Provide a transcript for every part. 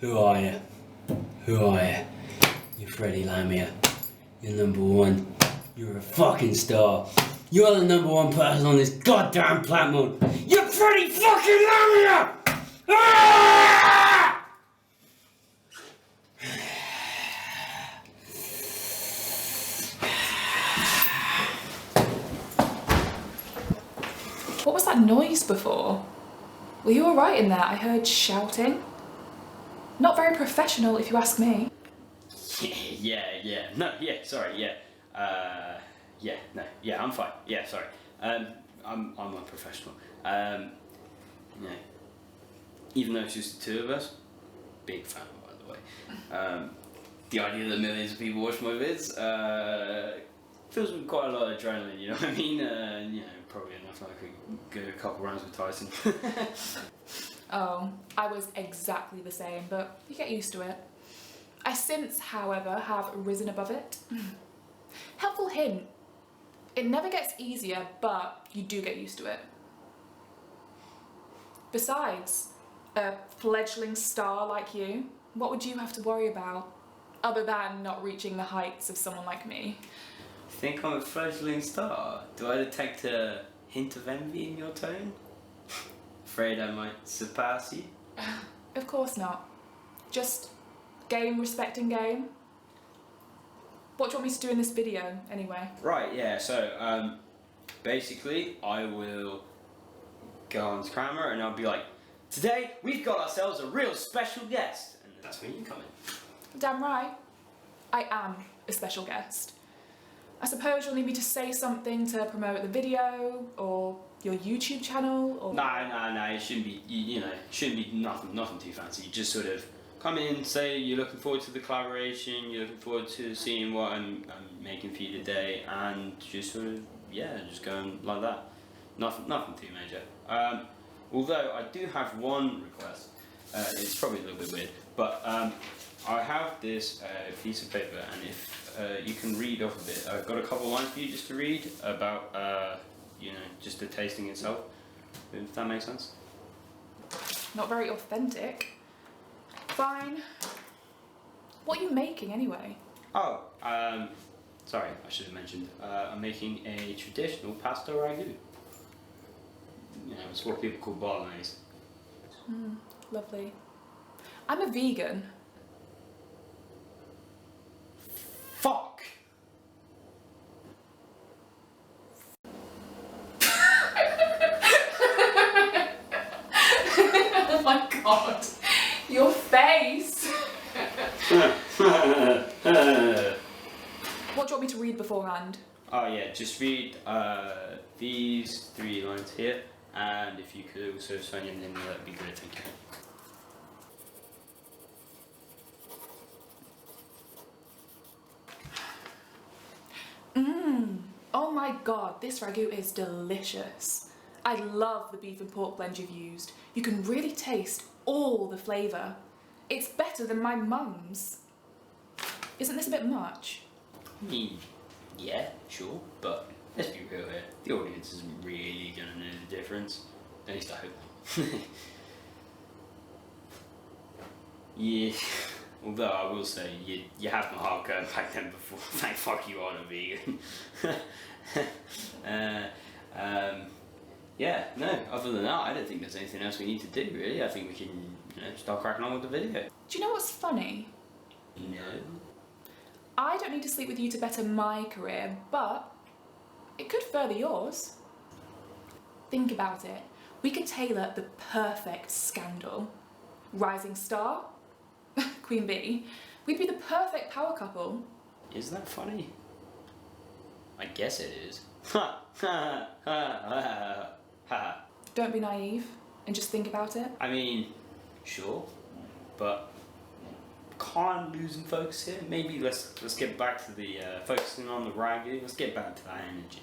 Who are you? Who are you? You're Freddie Lamia. You're number one. You're a fucking star. You're the number one person on this goddamn platform. You're Freddie fucking Lamia! Ah! What was that noise before? Were you alright in there? I heard shouting. Not very professional, if you ask me. I'm fine. Yeah, sorry. I'm unprofessional. You know, even though it's just the two of us, big fan, by the way. The idea that millions of people watch my vids fills with quite a lot of adrenaline. You know what I mean? You know, probably enough like I could go a couple rounds with Tyson. Oh, I was exactly the same, but you get used to it. I since, however, have risen above it. Helpful hint. It never gets easier, but you do get used to it. Besides, a fledgling star like you, what would you have to worry about? Other than not reaching the heights of someone like me. Think I'm a fledgling star? Do I detect a hint of envy in your tone? Afraid I might surpass you? Of course not. Just game respecting game. What do you want me to do in this video, anyway? Right, yeah, so, basically, I will go on camera and I'll be like, today, we've got ourselves a real special guest. And that's when you come in. Damn right. I am a special guest. I suppose you'll need me to say something to promote the video, or your YouTube channel, or... No, it shouldn't be, you know, shouldn't be nothing too fancy. You just sort of come in, say you're looking forward to the collaboration, you're looking forward to seeing what I'm making for you today, and just sort of, yeah, just going like that. Nothing too major. Although I do have one request. It's probably a little bit weird, but I have this piece of paper, and if you can read off of it, I've got a couple lines for you just to read about, you know, just the tasting itself. If that makes sense. Not very authentic. Fine. What are you making anyway? Oh, sorry, I should have mentioned. I'm making a traditional pasta ragu. You know, it's what people call bolognese. Lovely. I'm a vegan. Fuck! Oh my god. Your face. What do you want me to read beforehand? Oh yeah, just read these 3 lines here, and if you could also sign your name, that'd be great, thank you. Oh my god, this ragu is delicious. I love the beef and pork blend you've used. You can really taste all the flavour. It's better than my mum's. Isn't this a bit much? I mean, yeah, sure, but let's be real here. The audience isn't really gonna know the difference. At least I hope. Yeah, although I will say, you have my heart going back then before. Thank fuck you on a vegan. Yeah, no, other than that, I don't think there's anything else we need to do, really. I think we can, you know, start cracking on with the video. Do you know what's funny? No. I don't need to sleep with you to better my career, but it could further yours. Think about it. We could tailor the perfect scandal. Rising star, Queen Bee. We'd be the perfect power couple. Is that funny? I guess it is. Ha ha ha ha. Don't be naive and just think about it. I mean, sure, but can't losing focus here. Maybe let's get back to the focusing on the ragu. Let's get back to that energy.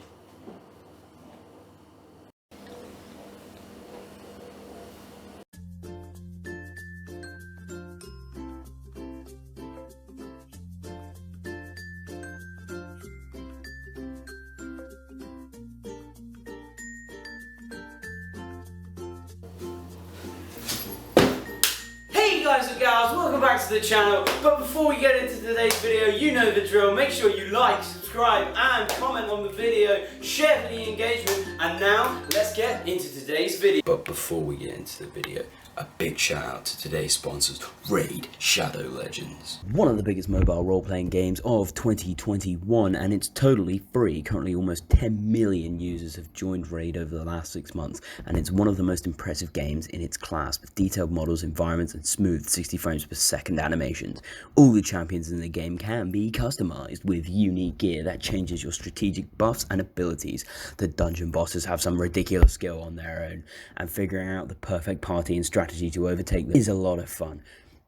guys and gals, welcome back to the channel. But before we get into today's video, you know the drill. Make sure you like, subscribe and comment on the video, share for the engagement, and now let's get into today's video. But before we get into the video, a big shout out to today's sponsors, Raid Shadow Legends. One of the biggest mobile role-playing games of 2021, and it's totally free. Currently almost 10 million users have joined Raid over the last 6 months, and it's one of the most impressive games in its class with detailed models, environments and smooth 60 frames per second animations. All the champions in the game can be customized with unique gear that changes your strategic buffs and abilities. The dungeon bosses have some ridiculous skill on their own, and figuring out the perfect party and strategy to overtake them is a lot of fun.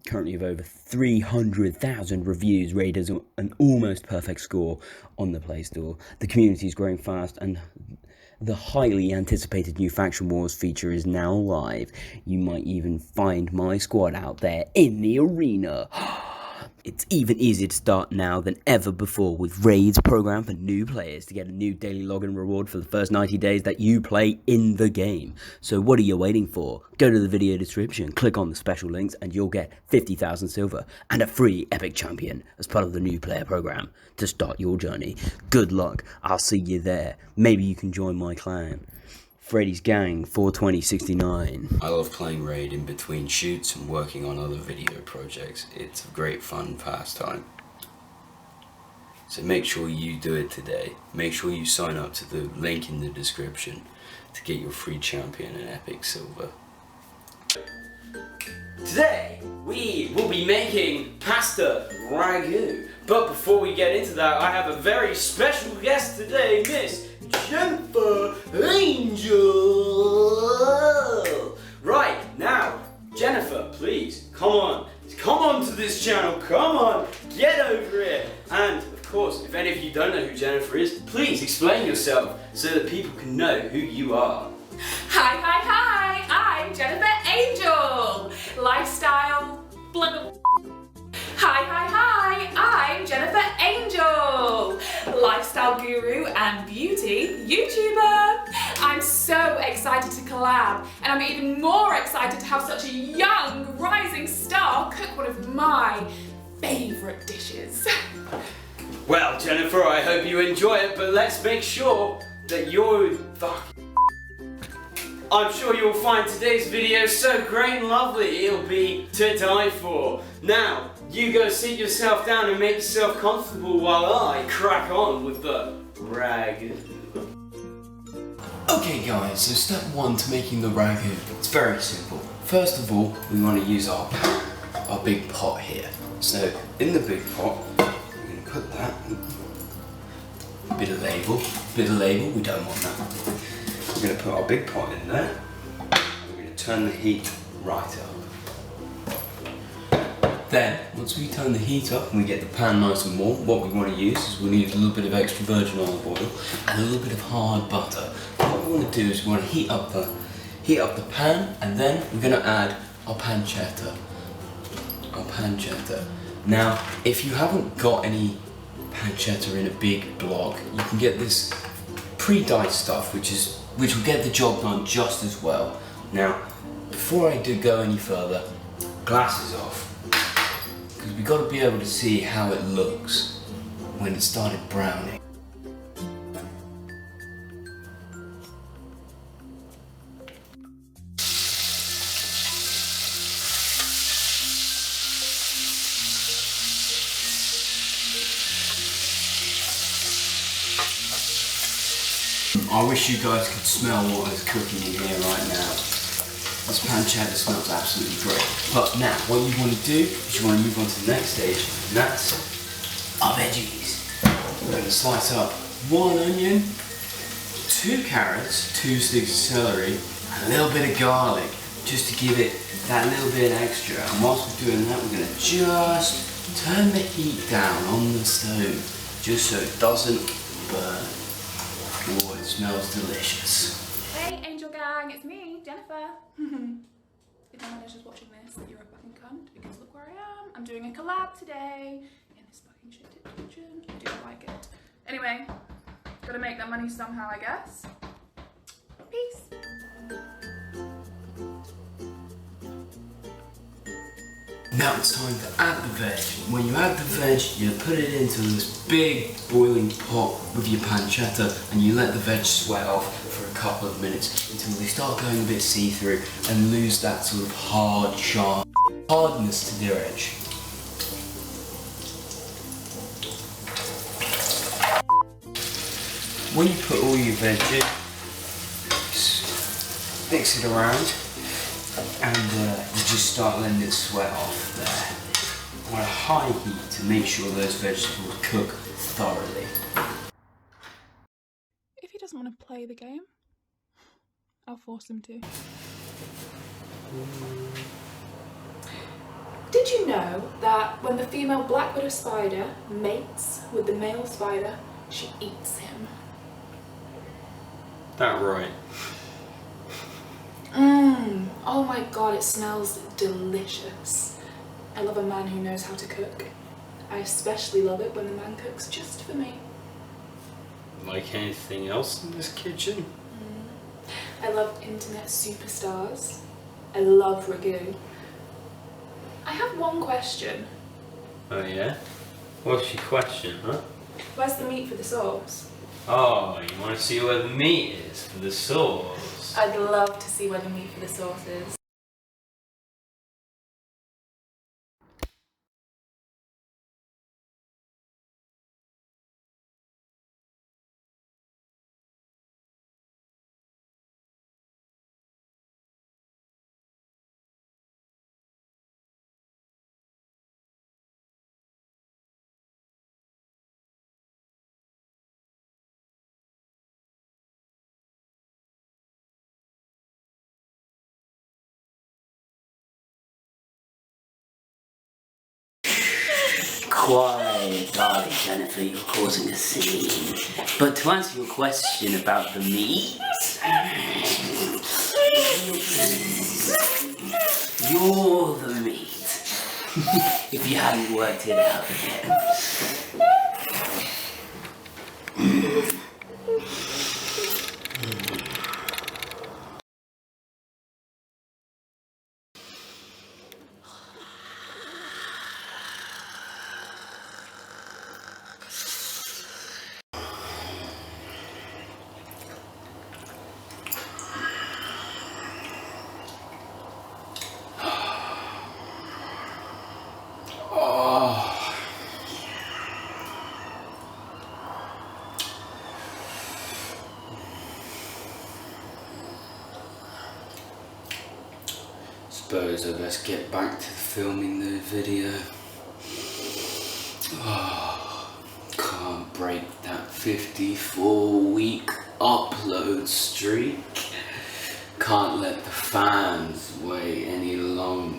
Currently with over 300,000 reviews, Raid has an almost perfect score on the Play Store. The community is growing fast, and the highly anticipated new Faction Wars feature is now live. You might even find my squad out there in the arena. It's even easier to start now than ever before with Raid's program for new players to get a new daily login reward for the first 90 days that you play in the game. So what are you waiting for? Go to the video description, click on the special links, and you'll get 50,000 silver and a free epic champion as part of the new player program to start your journey. Good luck, I'll see you there. Maybe you can join my clan. Freddy's Gang 42069. I love playing Raid in between shoots and working on other video projects. It's a great fun pastime. So make sure you do it today. Make sure you sign up to the link in the description to get your free champion and epic silver. Today we will be making pasta ragu. But before we get into that, I have a very special guest today, Miss Jennifer Angel. Right, now, Jennifer, please, come on to this channel, come on, get over here. And of course, if any of you don't know who Jennifer is, please explain yourself so that people can know who you are. Hi, I'm Jennifer Angel, lifestyle blogger. Hi, I'm Jennifer Angel, lifestyle guru and beauty YouTuber. I'm so excited to collab, and I'm even more excited to have such a young rising star cook one of my favourite dishes. Well, Jennifer, I hope you enjoy it, but let's make sure that I'm sure you'll find today's video so great and lovely, it'll be to die for. Now, you go sit yourself down and make yourself comfortable while I crack on with the ragu. Okay guys, so step one to making the ragu, it's very simple. First of all, we want to use our big pot here. So, in the big pot, we're going to put that, bit of label, we don't want that. We're going to put our big pot in there. We're going to turn the heat right up. Then, once we turn the heat up and we get the pan nice and warm, what we want to use is we need a little bit of extra virgin olive oil and a little bit of hard butter. What we want to do is we want to heat up the pan, and then we're going to add our pancetta. Now, if you haven't got any pancetta in a big block, you can get this pre-diced stuff, which will get the job done just as well. Now, before I do go any further, glasses off, because we've got to be able to see how it looks when it started browning. I wish you guys could smell what is cooking in here right now. This pancetta smells absolutely great. But now, what you want to do is you want to move on to the next stage, and that's our veggies. We're going to slice up 1 onion, 2 carrots, 2 sticks of celery, and a little bit of garlic, just to give it that little bit extra. And whilst we're doing that, we're going to just turn the heat down on the stove, just so it doesn't burn. Oh, it smells delicious. Hey Angel Gang, it's me, Jennifer. If anyone is just watching this, you're a fucking cunt, because look where I am. I'm doing a collab today in this fucking shit kitchen. I do like it. Anyway, gotta make that money somehow, I guess. Peace. Now it's time to add the veg. When you add the veg, you put it into this big boiling pot with your pancetta and you let the veg sweat off for a couple of minutes until they start going a bit see-through and lose that sort of hard, sharp hardness to their edge. When you put all your veg in, mix it around and you just start letting it sweat off there on a high heat to make sure those vegetables cook thoroughly. If he doesn't want to play the game, I'll force him to. Did you know that when the female black widow spider mates with the male spider, she eats him? That right. Oh my god, it smells delicious. I love a man who knows how to cook. I especially love it when the man cooks just for me. Like anything else in this kitchen? I love internet superstars. I love Ragù. I have one question. Oh yeah? What's your question, huh? Where's the meat for the sauce? Oh, you want to see where the meat is for the sauce? I'd love to see where the meat for the sauce is. Quiet, darling Jennifer, you're causing a scene. But to answer your question about the meat, you're the meat. If you hadn't worked it out yet. Suppose I best get back to filming the video. Can't break that 54-week upload streak. Can't let the fans wait any longer.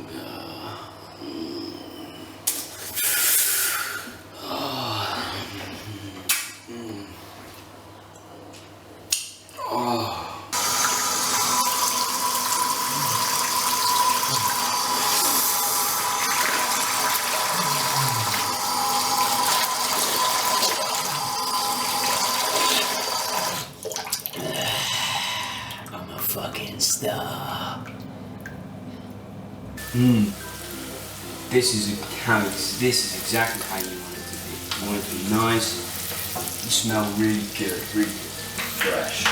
Fucking star. This is exactly how you want it to be. You want it to be nice. You smell really good, fresh.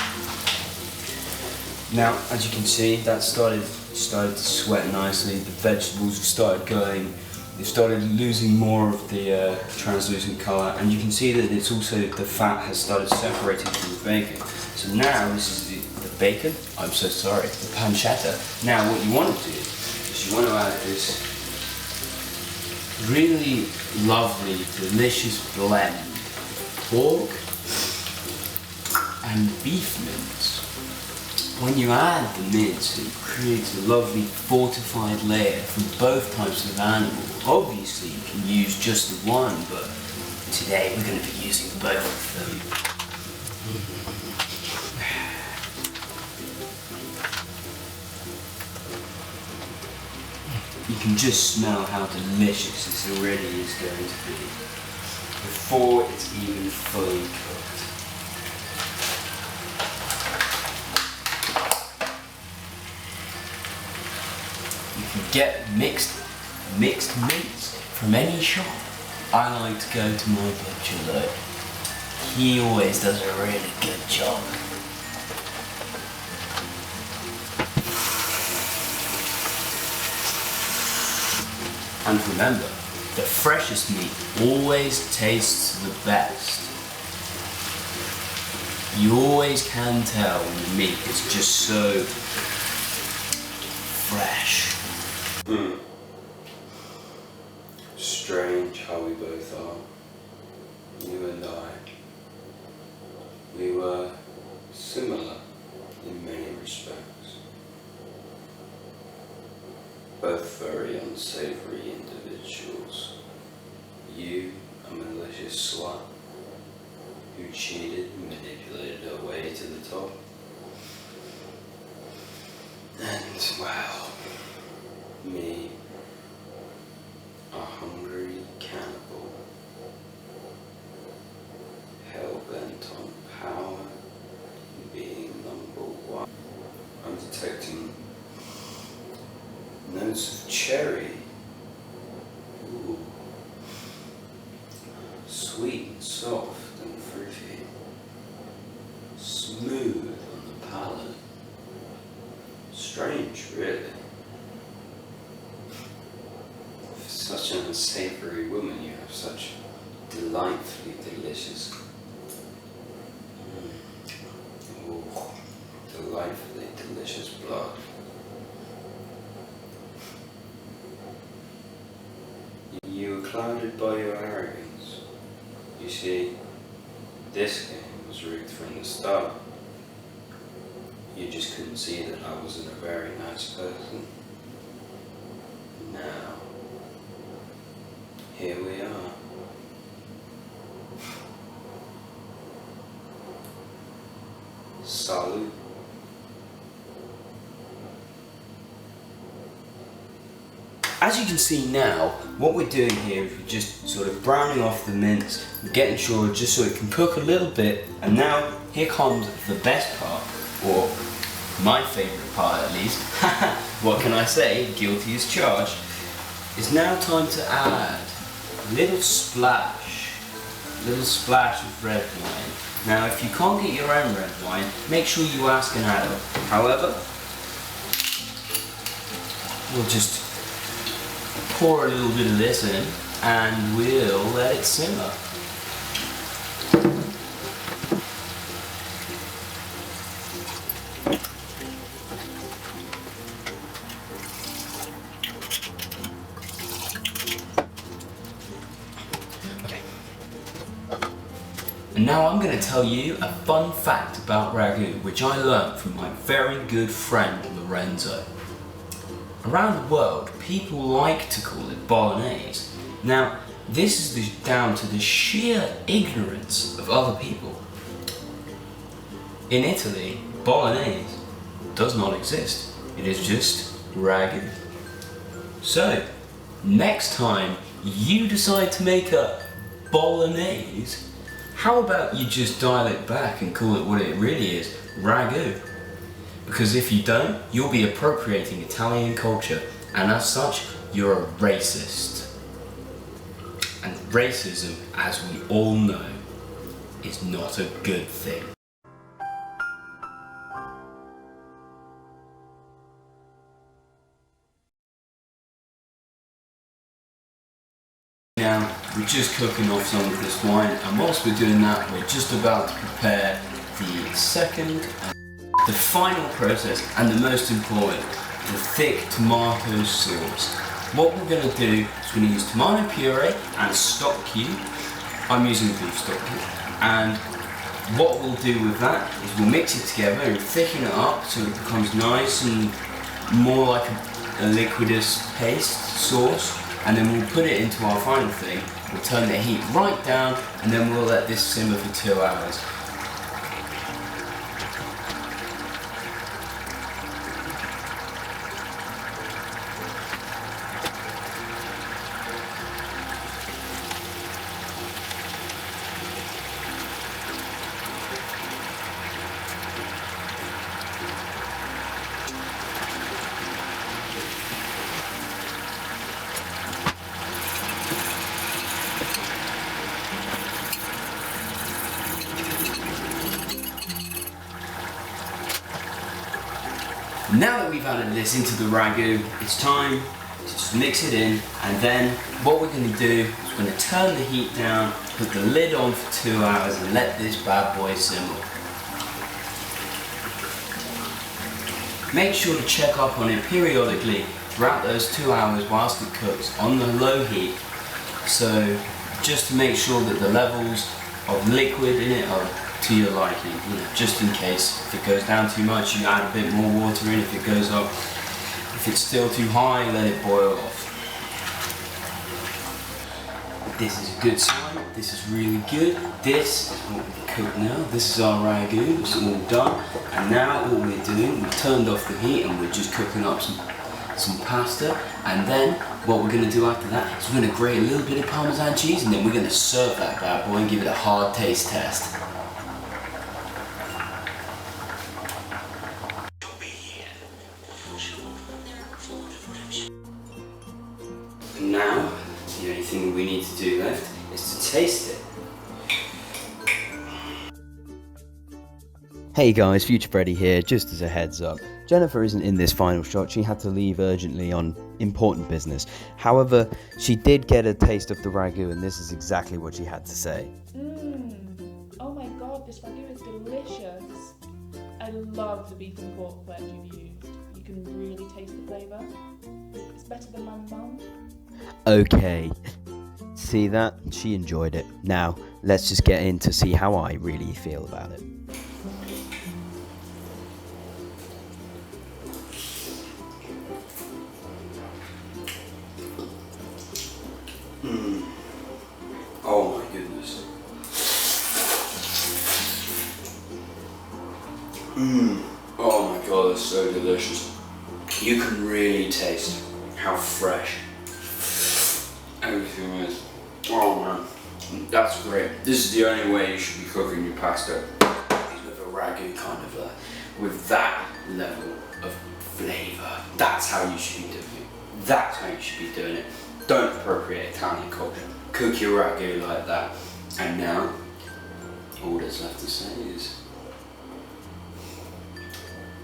Now, as you can see, that started to sweat nicely. The vegetables have started going. They've started losing more of the translucent colour, and you can see that it's also the fat has started separating from the bacon. So now this is the bacon. I'm so sorry, the pancetta. Now, what you want to do is you want to add this really lovely, delicious blend of pork and beef mince. When you add the mince, it creates a lovely fortified layer from both types of animal. Obviously, you can use just the one, but today we're going to be using both of them. You can just smell how delicious this already is going to be before it's even fully cooked. You can get mixed mixed meats from any shop. I like to go to my butcher though. He always does a really good job. And remember, the freshest meat always tastes the best. You always can tell when the meat is just so fresh. Strange how we both are. You and I. We were similar in many respects. Both very unsavory individuals. You, a malicious slut, who cheated and manipulated her way to the top. And, well, me, a hungry cannibal, hell-bent on power and being number one. I'm detecting notes of cherry. Ooh. Sweet and soft and fruity. Smooth on the palate. Strange, really. For such an unsavory woman, you have such delightfully delicious. Oh, delightfully delicious blood. You were clouded by your arrogance. You see, this game was rigged from the start. You just couldn't see that I wasn't a very nice person. Now, here we are. Salute. As you can see now, what we're doing here is we're just sort of browning off the mince, we're getting sure just so it can cook a little bit, and now here comes the best part, or my favourite part at least. What can I say? Guilty as charged. It's now time to add a little splash of red wine. Now if you can't get your own red wine, make sure you ask an adult. However, we'll just pour a little bit of this in and we'll let it simmer. Okay. And now I'm going to tell you a fun fact about Ragù, which I learned from my very good friend Lorenzo. Around the world, people like to call it bolognese. Now, this is down to the sheer ignorance of other people. In Italy, bolognese does not exist. It is just Ragù. So, next time you decide to make a bolognese, how about you just dial it back and call it what it really is, Ragù? Because if you don't, you'll be appropriating Italian culture, and as such, you're a racist. And racism, as we all know, is not a good thing. Now, we're just cooking off some of this wine, and whilst we're doing that, we're just about to prepare the second and the final process, and the most important, the thick tomato sauce. What we're going to do is we're going to use tomato puree and stock cube. I'm using the beef stock cube. And what we'll do with that is we'll mix it together and thicken it up so it becomes nice and more like a liquidous paste sauce. And then we'll put it into our final thing. We'll turn the heat right down, and then we'll let this simmer for 2 hours. Now that we've added this into the ragu, it's time to just mix it in, and then what we're going to do is we're going to turn the heat down, put the lid on for 2 hours and let this bad boy simmer. Make sure to check up on it periodically throughout those 2 hours whilst it cooks on the low heat, so just to make sure that the levels of liquid in it are to your liking, just in case. If it goes down too much, you add a bit more water in. If it goes up, if it's still too high, let it boil off. This is a good sign. This is really good. This is what we cook now. This is our ragu. It's all done. And now all we're doing, we've turned off the heat and we're just cooking up some pasta. And then what we're going to do after that is we're going to grate a little bit of Parmesan cheese, and then we're going to serve that bad boy and give it a hard taste test. And now, the only thing we need to do left is to taste it. Hey guys, Future Freddy here, just as a heads up. Jennifer isn't in this final shot, she had to leave urgently on important business. However, she did get a taste of the ragu, and this is exactly what she had to say. Oh my god, this ragu is delicious. I love the beef and pork blend you've used. You can really taste the flavour. It's better than my mum. Okay, see that? She enjoyed it. Now, let's just get in to see how I really feel about it. Oh my goodness. Oh my god, that's so delicious. You can really taste how fresh everything is. Oh man, that's great. This is the only way you should be cooking your pasta, is with a ragu kind of with that level of flavour. That's how you should be doing it. That's how you should be doing it. Don't appropriate Italian culture. Cook your ragu like that. And now, all that's left to say is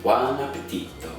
buon appetito.